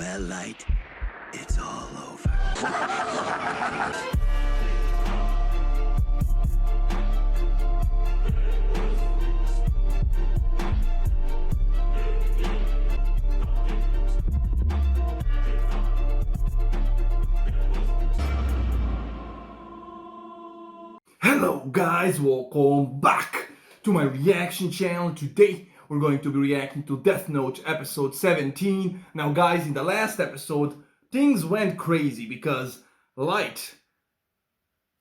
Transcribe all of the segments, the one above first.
Well, Light, it's all over. Hello guys, welcome back to my reaction channel. Today we're going to be reacting to Death Note episode 17. Now guys, in the last episode things went crazy because Light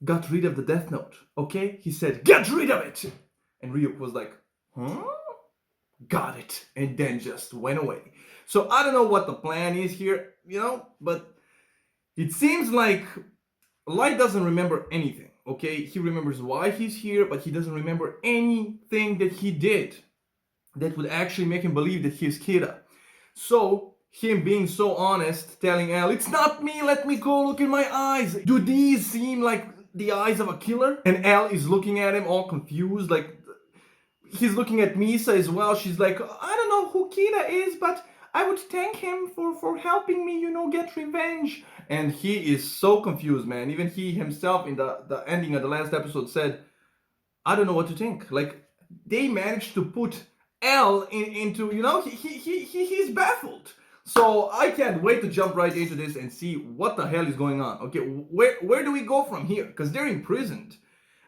got rid of the Death Note, okay? He said, get rid of it! And Ryuk was like, huh? Got it. And then just went away. So I don't know what the plan is here, but it seems like Light doesn't remember anything, okay? He remembers why he's here, but he doesn't remember anything that he did that would actually make him believe that he's Kira. So, him being so honest, telling L, it's not me, let me go, look in my eyes. Do these seem like the eyes of a killer? And L is looking at him all confused, like, he's looking at Misa as well. She's like, I don't know who Kira is, but I would thank him for helping me, get revenge. And he is so confused, man. Even he himself in the ending of the last episode said, I don't know what to think. Like, they managed to put L into, he's baffled. So I can't wait to jump right into this and see what the hell is going on. Okay, where do we go from here? Because they're imprisoned.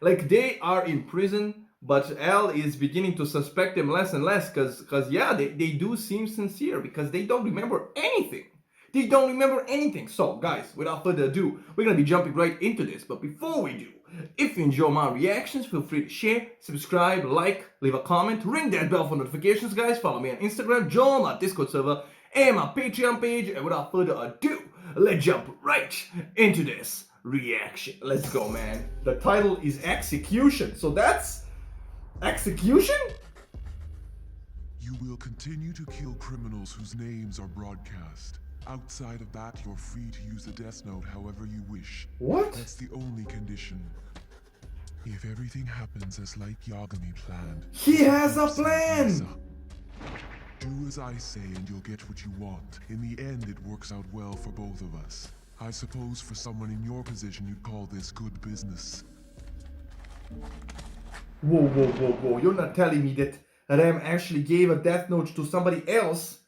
Like, they are in prison, but L is beginning to suspect them less and less because yeah, they do seem sincere because they don't remember anything. They don't remember anything. So, guys, without further ado, we're going to be jumping right into this. But before we do, if you enjoy my reactions, feel free to share, subscribe, like, leave a comment, ring that bell for notifications, guys. Follow me on Instagram, join my Discord server, and my Patreon page. And without further ado, let's jump right into this reaction. Let's go, man. The title is Execution. So that's execution? You will continue to kill criminals whose names are broadcast. Outside of that, you're free to use the Death Note however you wish. What? That's the only condition. If everything happens as Light Yagami planned... He has a plan! Do as I say and you'll get what you want. In the end, it works out well for both of us. I suppose for someone in your position, you'd call this good business. Whoa. You're not telling me that Ram actually gave a Death Note to somebody else,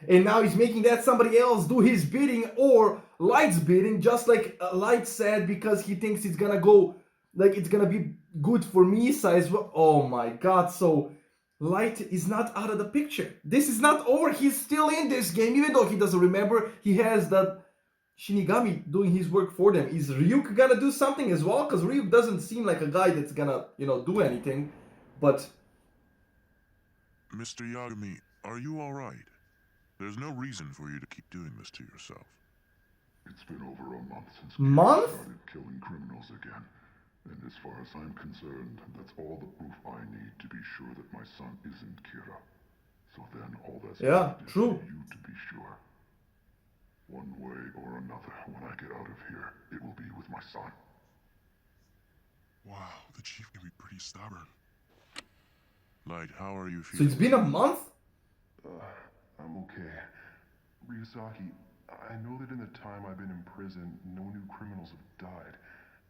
and now he's making that somebody else do his bidding or Light's bidding, just like Light said, because he thinks it's gonna go, like it's gonna be good for Misa as well. Oh my god, so Light is not out of the picture. This is not over. He's still in this game, even though he doesn't remember. He has that Shinigami doing his work for them. Is Ryuk gonna do something as well? Because Ryuk doesn't seem like a guy that's gonna, do anything. But... Mr. Yagami, are you alright? There's no reason for you to keep doing this to yourself. It's been over a month since Month? Kira started killing criminals again. And as far as I'm concerned, that's all the proof I need to be sure that my son isn't Kira. So then all that's left is true. for you to be sure. One way or another, when I get out of here, it will be with my son. Wow, the chief can be pretty stubborn. Light, how are you So feeling? it's been a month? I'm okay. Ryusaki, I know that in the time I've been in prison, no new criminals have died.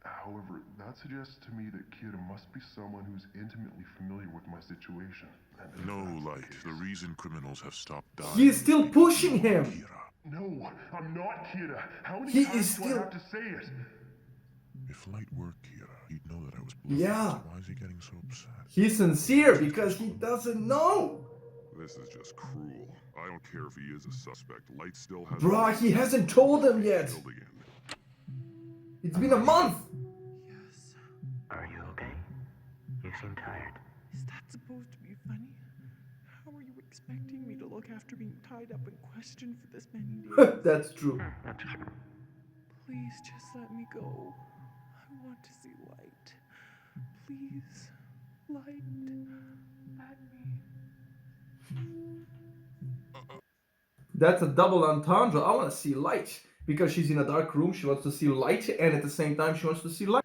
However, that suggests to me that Kira must be someone who's intimately familiar with my situation. And if No, that's Light, case- the reason criminals have stopped dying... He is still pushing him. Kira. No, I'm not Kira. How many He times is do still- I have to say it? If Light were Kira, he'd know that I was bluffing. Yeah. So why is he getting so upset? He's sincere because he doesn't know. This is just cruel. I don't care if he is a suspect. Light still has... Bruh, he hasn't told them yet. Killed again. It's been a month. Yes. Are you okay? You seem tired. Is that supposed to be funny? How are you expecting me to look after being tied up and questioned for this many days? That's true. That's true. Please just let me go. I want to see Light. Please, Light, let me. That's a double entendre. I want to see Light. Because she's in a dark room, she wants to see Light, and at the same time she wants to see Light.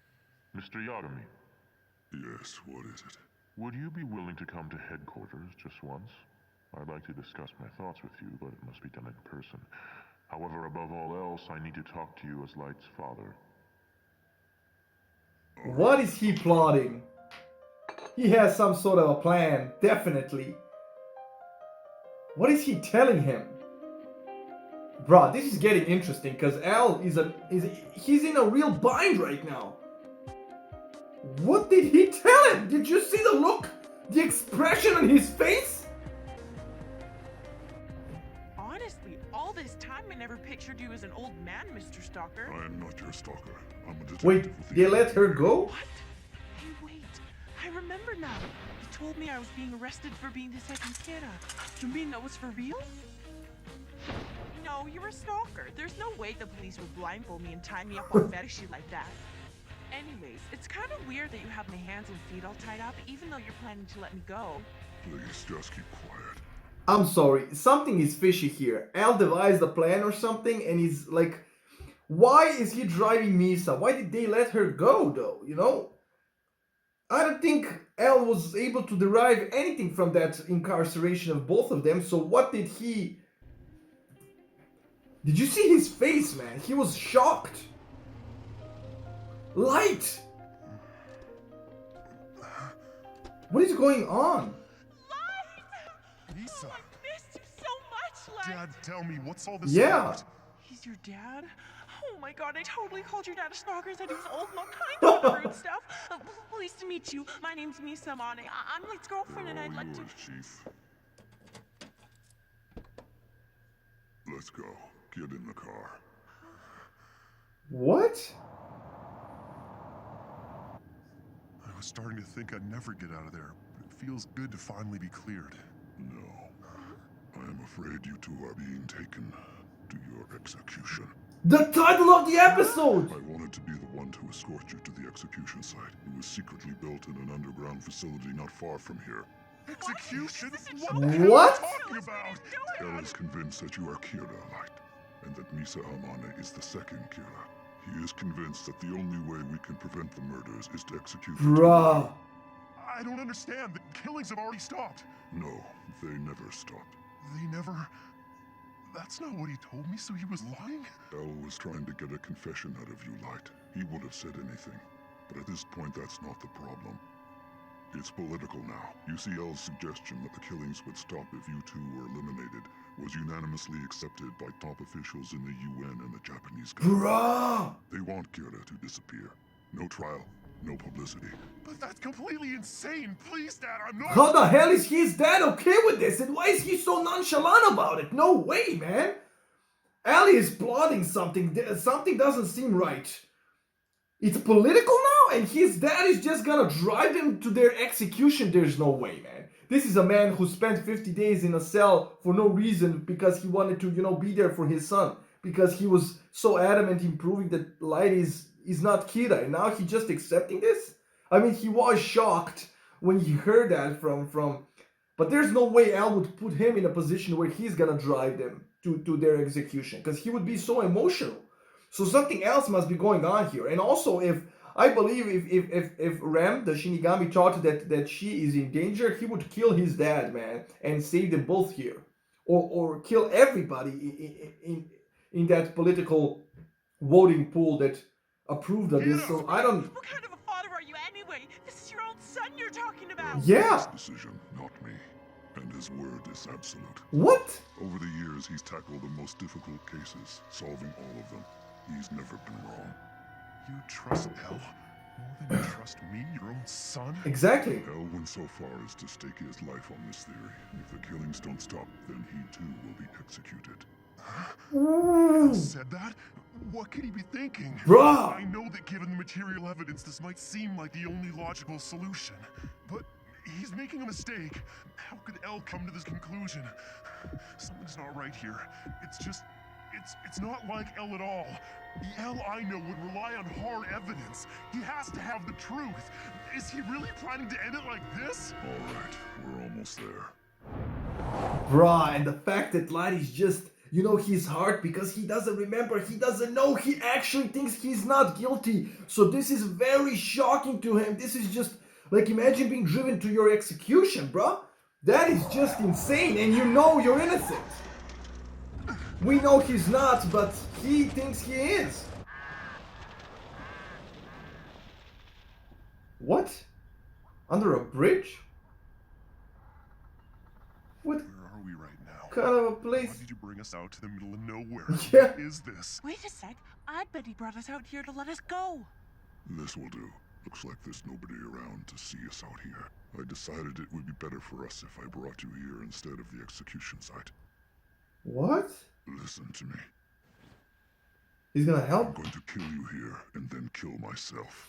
Mr. Yagami, Yes, what is it? would you be willing to come to headquarters just once? I'd like to discuss my thoughts with you, but it must be done in person. However, above all else, I need to talk to you as Light's father. What is he plotting? He has some sort of a plan, definitely. What is he telling him? Bruh, this is getting interesting because Al he's in a real bind right now. What did he tell him? Did you see the look? The expression on his face? Honestly, all this time I never pictured you as an old man, Mr. Stalker. I am not your stalker. I'm a detective. Wait, with the they let her go? What? Hey, wait. I remember now. You told me I was being arrested for being the second Kira. You mean that was for real? No, you're a stalker. There's no way the police would blindfold me and tie me up on fetishy like that. Anyways, it's kind of weird that you have my hands and feet all tied up, even though you're planning to let me go. Please, just keep quiet. I'm sorry, something is fishy here. Al devised a plan or something and he's like, why is he driving Misa? Why did they let her go though, you know? I don't think Al was able to derive anything from that incarceration of both of them, so what did he... Did you see his face, man? He was shocked. Light! What is going on? Misa! I missed you so much, Light! Dad, tell me, what's all this Yeah. about? He's your dad? Oh my god, I totally called your dad a stalker and said he was old and all kinds of rude stuff. Pleased to meet you. My name's Misa Mane. I'm Light's girlfriend and I'd like to... Yours, Chief. Let's go. Get in the car. What? I was starting to think I'd never get out of there, but it feels good to finally be cleared. No. I am afraid you two are being taken to your execution. The title of the episode! I wanted to be the one to escort you to the execution site. It was secretly built in an underground facility not far from here. Execution? What the hell What? are you talking about? El is convinced that you are Kira, Light, and that Misa Amane is the second Kira. He is convinced that the only way we can prevent the murders is to execute the two. Bruh. I don't understand. The killings have already stopped. No, they never stopped. They never... That's not what he told me, so he was lying? El was trying to get a confession out of you, Light. He would have said anything. But at this point, that's not the problem. It's political now. You see, El's suggestion that the killings would stop if you two were eliminated was unanimously accepted by top officials in the UN and the Japanese government. Bruh. They want Kira to disappear. No trial, no publicity. But that's completely insane! Please, Dad, I'm not... How the hell is his dad okay with this? And why is he so nonchalant about it? No way, man. Ali is plotting something. Something doesn't seem right. It's political now, and his dad is just gonna drive them to their execution. There's no way, man. This is a man who spent 50 days in a cell for no reason because he wanted to, you know, be there for his son. Because he was so adamant in proving that Light is not Kira, and now he's just accepting this? I mean, he was shocked when he heard that from... But there's no way Al would put him in a position where he's gonna drive them to their execution, because he would be so emotional. So something else must be going on here. And also, if Rem, the Shinigami, thought that she is in danger, he would kill his dad, man, and save them both here. Or kill everybody in that political voting pool that approved of this. So I don't... What kind of a father are you anyway? This is your own son you're talking about. Yeah. His decision, not me. And his word is absolute. What? Over the years, he's tackled the most difficult cases, solving all of them. He's never been wrong. You trust El more than you trust me, your own son? Exactly. El went so far as to stake his life on this theory. If the killings don't stop, then he too will be executed. Ooh. Said that? What could he be thinking? Bruh. I know that given the material evidence, this might seem like the only logical solution. But he's making a mistake. How could El come to this conclusion? Something's not right here. It's not like El at all. The El I know would rely on hard evidence. He has to have the truth. Is he really planning to end it like this? All right, we're almost there. Bruh, and the fact that Light is just, you know, his heart, because he doesn't remember, he doesn't know, he actually thinks he's not guilty. So this is very shocking to him. This is just, like, imagine being driven to your execution, bruh. That is just insane, and you know you're innocent. We know he's not, but he thinks he is. What? Under a bridge? What Where are we right now? kind of a Why place? did you bring us out to the middle of nowhere? Yeah. What is this? Wait a sec. I bet he brought us out here to let us go. This will do. Looks like there's nobody around to see us out here. I decided it would be better for us if I brought you here instead of the execution site. What? Listen to me. He's gonna I'm help? going to kill you here and then kill myself.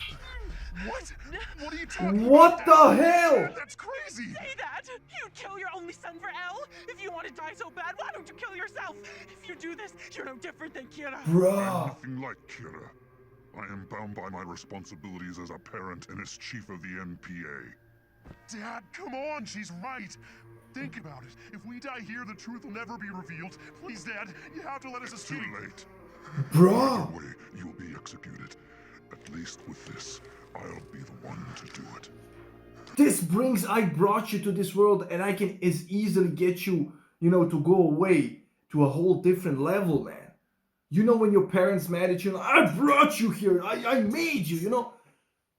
What? What are you talking What about? the hell? Dad, that's crazy! Say that! You'd kill your only son for Elle? If you want to die so bad, why don't you kill yourself? If you do this, you're no different than Kira. I'm Bruh. nothing like Kira. I am bound by my responsibilities as a parent and as chief of the MPA. Dad, come on, she's right. Think about it. If we die here, the truth will never be revealed. Please, Dad, you have to let us escape. Too late. Bruh. Either way, you'll be executed. At least with this, I'll be the one to do it. This brings I brought you to this world and I can as easily get you, to go away to a whole different level, man. You know when your parents mad at you, I brought you here, I made you,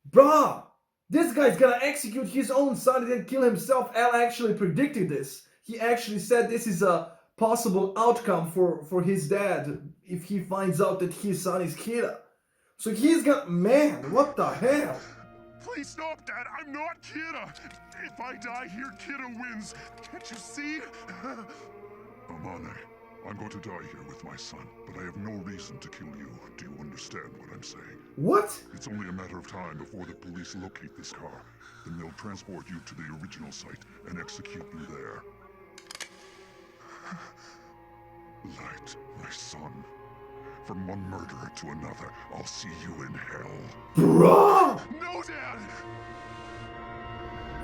Bruh, this guy's gonna execute his own son and then kill himself. Al actually predicted this. He actually said this is a possible outcome for his dad if he finds out that his son is Kira. So he's got, man, what the hell? Please stop, Dad. I'm not Kira. If I die here, Kira wins. Can't you see? Amane, I'm going to die here with my son, but I have no reason to kill you. Do you understand what I'm saying? What? It's only a matter of time before the police locate this car. Then they'll transport you to the original site and execute you there. Light, my son. From one murderer to another, I'll see you in hell. Bruh! No, Dad!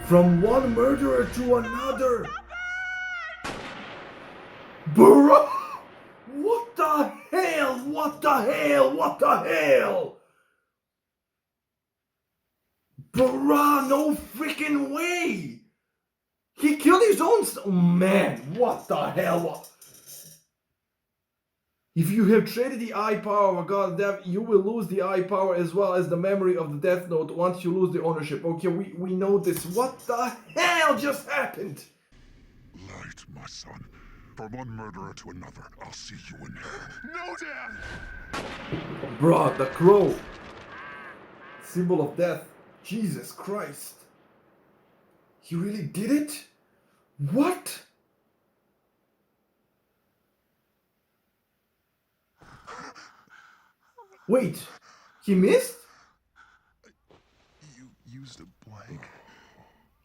From one murderer to another. Bruh! What the hell? What the hell? What the hell? Bruh, no freaking way! He killed his own oh, man, what the hell? What? If you have traded the eye power of a god of death, you will lose the eye power as well as the memory of the Death Note once you lose the ownership. Okay, we know this. What the hell just happened? Light, my son. From one murderer to another, I'll see you in hell. No, Dad! Bruh, the crow. Symbol of death. Jesus Christ. He really did it? What? Wait, he missed? You used a blank.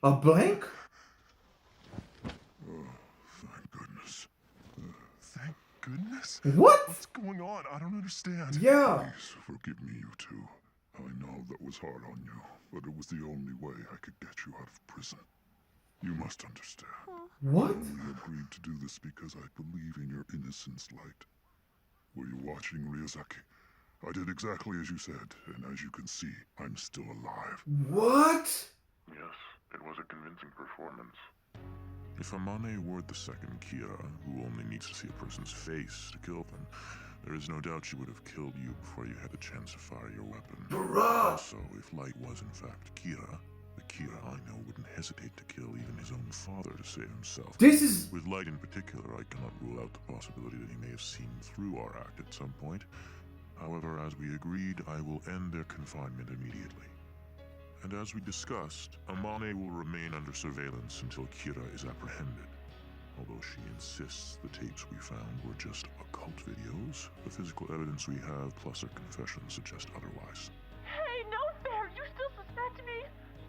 A blank? Thank goodness. Thank goodness? What? What's going on? I don't understand. Yeah. Please forgive me, you two. I know that was hard on you, but it was the only way I could get you out of prison. You must understand. What? I only agreed to do this because I believe in your innocence, Light. Were you watching, Ryuzaki? I did exactly as you said, and as you can see, I'm still alive. What? Yes, it was a convincing performance. If Amane were the second Kira, who only needs to see a person's face to kill them, there is no doubt she would have killed you before you had the chance to fire your weapon. Bruh! Also, if Light was in fact Kira, the Kira I know wouldn't hesitate to kill even his own father to save himself. This is... With Light in particular, I cannot rule out the possibility that he may have seen through our act at some point. However, as we agreed, I will end their confinement immediately. And as we discussed, Amane will remain under surveillance until Kira is apprehended. Although she insists the tapes we found were just occult videos, the physical evidence we have plus her confession suggest otherwise. Hey, no fair! You still suspect me?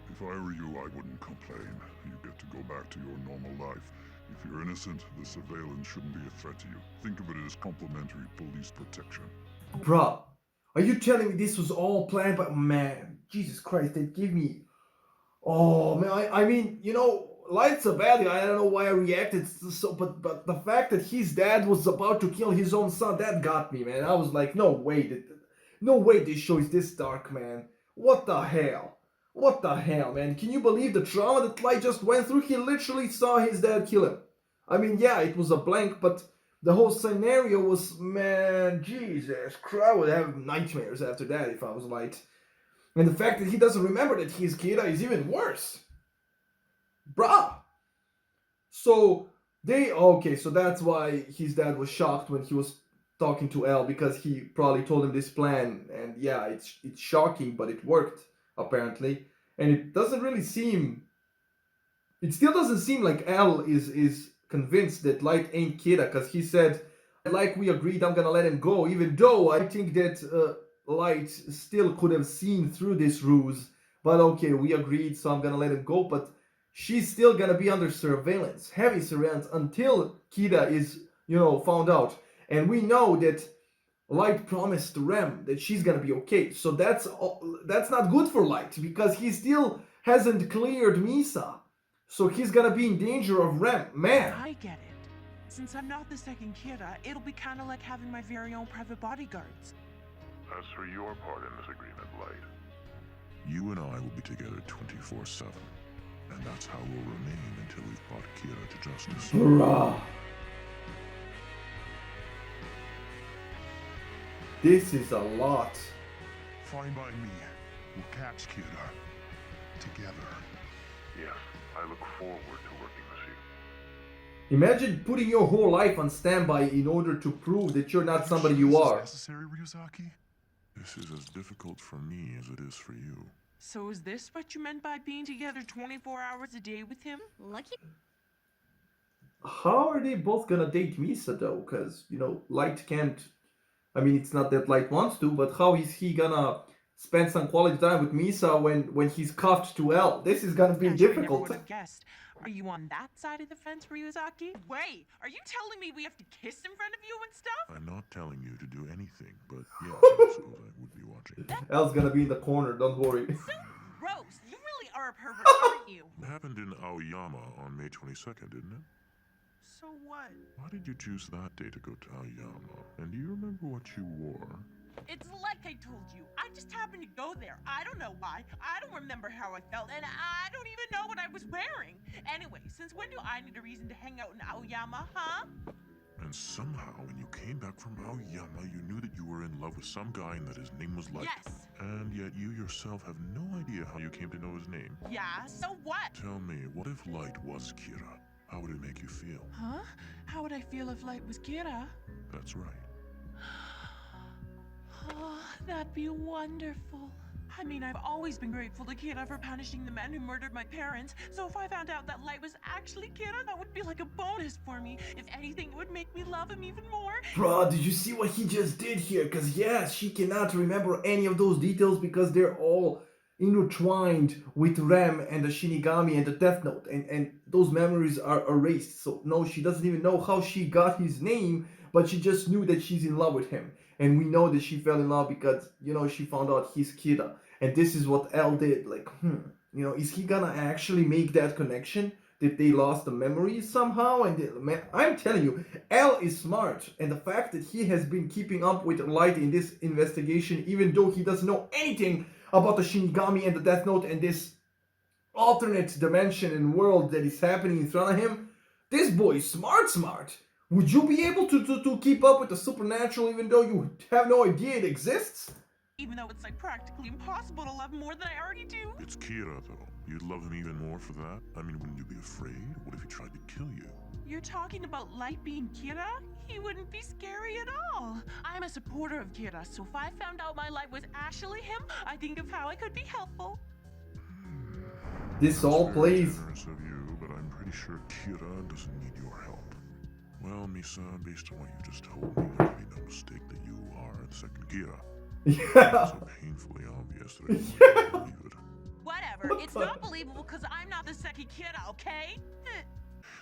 If I were you, I wouldn't complain. You get to go back to your normal life. If you're innocent, the surveillance shouldn't be a threat to you. Think of it as complimentary police protection. Bruh, are you telling me this was all planned by... Man, Jesus Christ, they give me... Oh, man, I mean, Light's a bad guy. I don't know why I reacted so... But the fact that his dad was about to kill his own son, that got me, man. I was like, no way. No way this show is this dark, man. What the hell? What the hell, man? Can you believe the trauma that Light just went through? He literally saw his dad kill him. I mean, yeah, it was a blank, but the whole scenario was, man, Jesus Christ, I would have nightmares after that if I was Light. And the fact that he doesn't remember that he's Kira is even worse. Bruh. So so that's why his dad was shocked when he was talking to L, because he probably told him this plan, and yeah, it's shocking, but it worked apparently. And it still doesn't seem like L is convinced that Light ain't Kira, because he said, like we agreed, I'm gonna let him go, even though I think that Light still could have seen through this ruse. But okay, we agreed, so I'm gonna let him go, but she's still gonna be under surveillance, heavy surveillance, until Kira is, found out. And we know that Light promised Rem that she's gonna be okay. So that's not good for Light, because he still hasn't cleared Misa. So he's gonna be in danger of Rem. Man. I get it. Since I'm not the second Kira, it'll be kind of like having my very own private bodyguards. As for your part in this agreement, Light, you and I will be together 24/7. And that's how we'll remain until we've brought Kira to justice. Bruh. This is a lot. Fine by me. We'll catch Kira. Together. Yes, I look forward to working with you. Imagine putting your whole life on standby in order to prove that you're not somebody you This is are. necessary, Ryuzaki? This is as difficult for me as it is for you. So is this what you meant by being together 24 hours a day with him? Lucky. How are they both gonna date Misa though? Because, Light can't. I mean, it's not that Light wants to, but how is he gonna spend some quality time with Misa when he's cuffed to L? This is gonna be Gosh, I never difficult. would have guessed. Are you on that side of the fence, Ryuzaki? Wait, are you telling me we have to kiss in front of you and stuff? I'm not telling you to do anything, but yes, I suppose I would be watching. L's gonna be in the corner, don't worry. Gross, you really are a pervert, aren't you? It happened in Aoyama on May 22nd, didn't it? So what? Why did you choose that day to go to Aoyama? And do you remember what you wore? It's like I told you. I just happened to go there. I don't know why. I don't remember how I felt, and I don't even know what I was wearing. Anyway, since when do I need a reason to hang out in Aoyama, huh? And somehow, when you came back from Aoyama, you knew that you were in love with some guy and that his name was Light. Yes. And yet you yourself have no idea how you came to know his name. Yeah, so what? Tell me, what if Light was Kira? How would it make you feel? Huh? How would I feel if Light was Kira? That's right. Oh, that'd be wonderful. I mean, I've always been grateful to Kira for punishing the man who murdered my parents, so if I found out that Light was actually Kira, that would be like a bonus for me. If anything, it would make me love him even more. Bruh, did you see what he just did here? Because yes, she cannot remember any of those details because they're all intertwined with Rem and the Shinigami and the Death Note, and those memories are erased. So no, she doesn't even know how she got his name, but she just knew that she's in love with him. And we know that she fell in love because, she found out he's Kira. And this is what L did. Like, is he gonna actually make that connection? That they lost the memories somehow? And man, I'm telling you, L is smart. And the fact that he has been keeping up with Light in this investigation, even though he doesn't know anything about the Shinigami and the Death Note and this alternate dimension and world that is happening in front of him, this boy is smart. Would you be able to keep up with the supernatural even though you have no idea it exists? Even though it's like practically impossible to love more than I already do. It's Kira, though. You'd love him even more for that? I mean, wouldn't you be afraid? What if he tried to kill you? You're talking about Light being Kira? He wouldn't be scary at all. I'm a supporter of Kira, so if I found out my Light was actually him, I think of how I could be helpful. This all Very plays. generous of you, but I'm pretty sure Kira doesn't need your help. Well, Misa, based on what you just told me, there can be no mistake that you are the second Kira. Yeah. So painfully obvious that I can't believe it. Whatever, it's not believable because I'm not the second Kira, okay?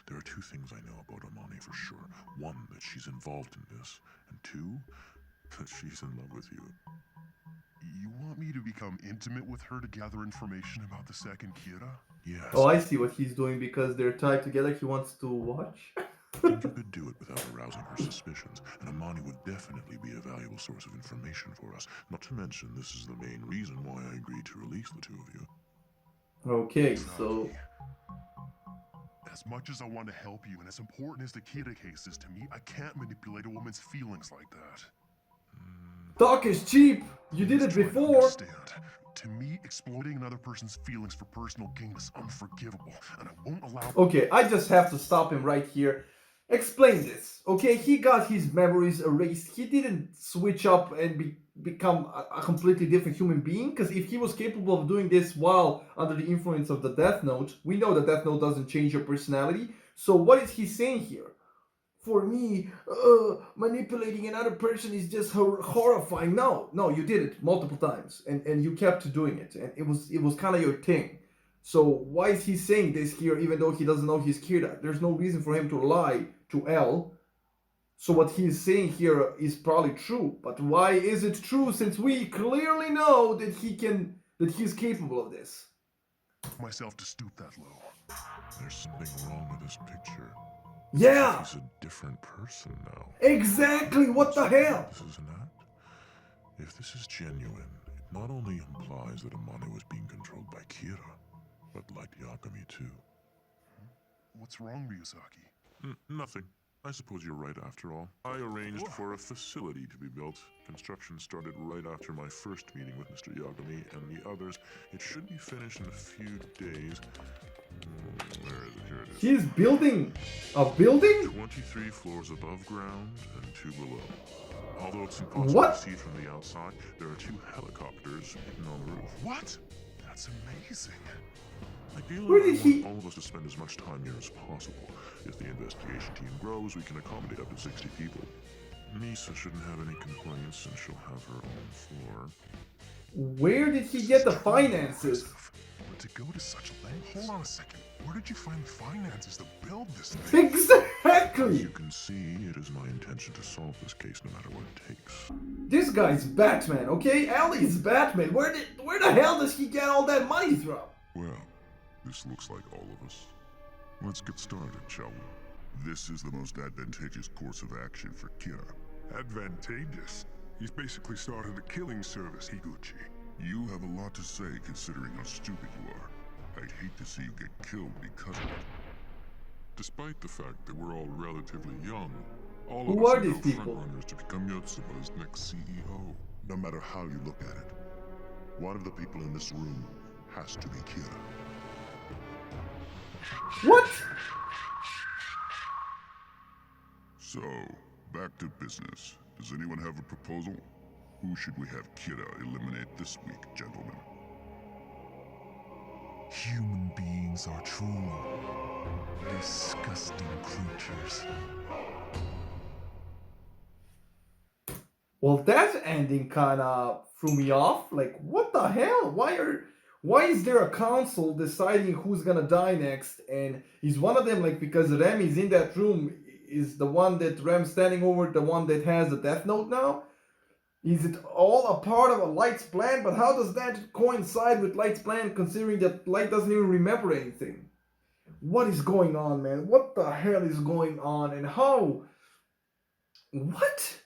There are two things I know about Amane for sure. One, that she's involved in this, and two, that she's in love with you. You want me to become intimate with her to gather information about the second Kira? Yes. Oh, I see what he's doing because they're tied together. He wants to watch. And you could do it without arousing her suspicions, and Amani would definitely be a valuable source of information for us. Not to mention, this is the main reason why I agreed to release the two of you. Okay, so As much as I want to help you, and as important as the Kira case is to me, I can't manipulate a woman's feelings like that. Talk is cheap. You did it Try to before. understand. To me, exploiting another person's feelings for personal gain is unforgivable, and I won't allow. Okay, I just have to stop him right here. Explain this. Okay, he got his memories erased. He didn't switch up and become a completely different human being. Because if he was capable of doing this while under the influence of the Death Note, we know the Death Note doesn't change your personality. So what is he saying here? For me, manipulating another person is just horrifying. No, you did it multiple times, and you kept doing it, and it was kind of your thing. So why is he saying this here, even though he doesn't know he's Kira? There's no reason for him to lie to L. So what he's saying here is probably true, but why is it true? Since we clearly know that he's capable of this. Myself to stoop that low. There's something wrong with this picture. Yeah, He's a different person now. exactly. What the hell? This is an act. If this is genuine, it not only implies that Amane was being controlled by Kira, but Light Yagami too. What's wrong, Ryuzaki? Nothing. I suppose you're right after all. I arranged for a facility to be built. Construction started right after my first meeting with Mr. Yagami and the others. It should be finished in a few days. Where is it? Here it is. He's building a building? 23 floors above ground and 2 below. Although it's impossible What? to see from the outside, there are 2 helicopters hidden on the roof. What? That's amazing. Ideally, Where I did want he- all of us to spend as much time here as possible. If the investigation team grows, we can accommodate up to 60 people. Misa shouldn't have any complaints, and she'll have her own floor. Where did he get the finances? But to go to such lengths. Hold on a second. Where did you find the finances to build this thing? As Exactly. you can see, it is my intention to solve this case no matter what it takes. This guy's Batman, okay? Ellie's Batman. Where the hell does he get all that money from? Well, this looks like all of us. Let's get started, shall we? This is the most advantageous course of action for Kira. Advantageous? He's basically started a killing service, Higuchi. You have a lot to say considering how stupid you are. I'd hate to see you get killed because of it. Despite the fact that we're all relatively young, all Who of us are are these now people? frontrunners to become Yotsuba's next CEO. No matter how you look at it, one of the people in this room has to be Kira. What? So, back to business. Does anyone have a proposal? Who should we have Kira eliminate this week, gentlemen? Human beings are truly disgusting creatures. Well, that ending kind of threw me off. Like, what the hell? Why is there a council deciding who's gonna die next? And is one of them, like, because Rem is in that room, is the one that Rem's standing over, the one that has the Death Note now? Is it all a part of a Light's plan? But how does that coincide with Light's plan, considering that Light doesn't even remember anything? What is going on, man? What the hell is going on? And how? What?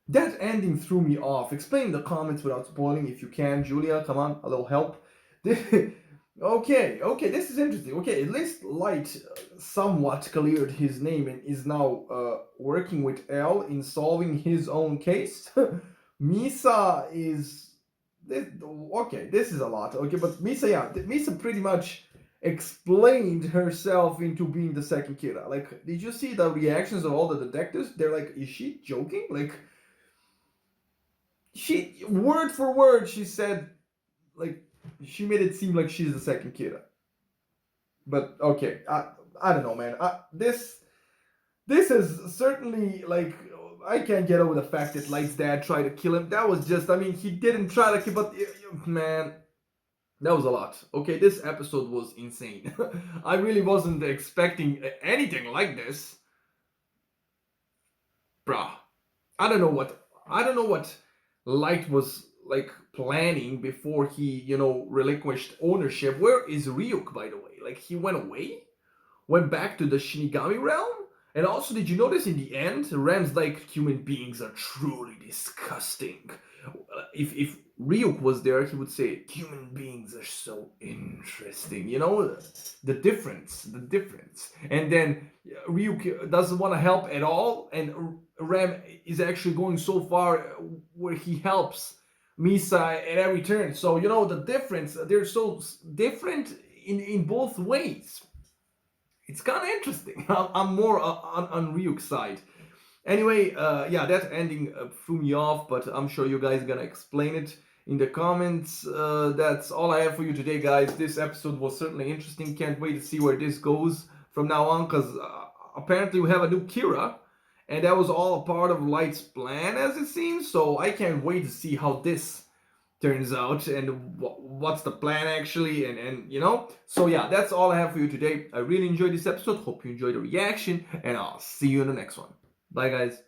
That ending threw me off. Explain in the comments without spoiling if you can. Julia, come on, a little help. Okay, this is interesting. Okay, at least Light somewhat cleared his name and is now working with L in solving his own case. Misa is... Okay, this is a lot. Okay, but Misa pretty much explained herself into being the second Kira. Like, did you see the reactions of all the detectives? They're like, is she joking? Like, she, word for word, she said, like, she made it seem like she's the second Kira. But, okay, I don't know, man. This is certainly, like, I can't get over the fact that Light's dad tried to kill him. That was just, I mean, he didn't try to kill, but, man, that was a lot. Okay, this episode was insane. I really wasn't expecting anything like this. Bruh. I don't know what Light was, like, planning before he, relinquished ownership. Where is Ryuk, by the way? Like, he went away? Went back to the Shinigami realm? And also, did you notice in the end, Ram's like, human beings are truly disgusting. If Ryuk was there, he would say, human beings are so interesting. You know, the difference. And then Ryuk doesn't want to help at all, and Ram is actually going so far where he helps Misa at every turn. So, you know, the difference, they're so different in both ways. It's kind of interesting. I'm more on Ryuk's side. Anyway, yeah, that ending threw me off, but I'm sure you guys are gonna explain it in the comments. That's all I have for you today, guys. This episode was certainly interesting. Can't wait to see where this goes from now on, because apparently we have a new Kira, and that was all a part of Light's plan, as it seems. So I can't wait to see how this turns out and what's the plan actually, and you know. So yeah, that's all I have for you today. I really enjoyed this episode. Hope you enjoyed the reaction, and I'll see you in the next one. Bye, guys.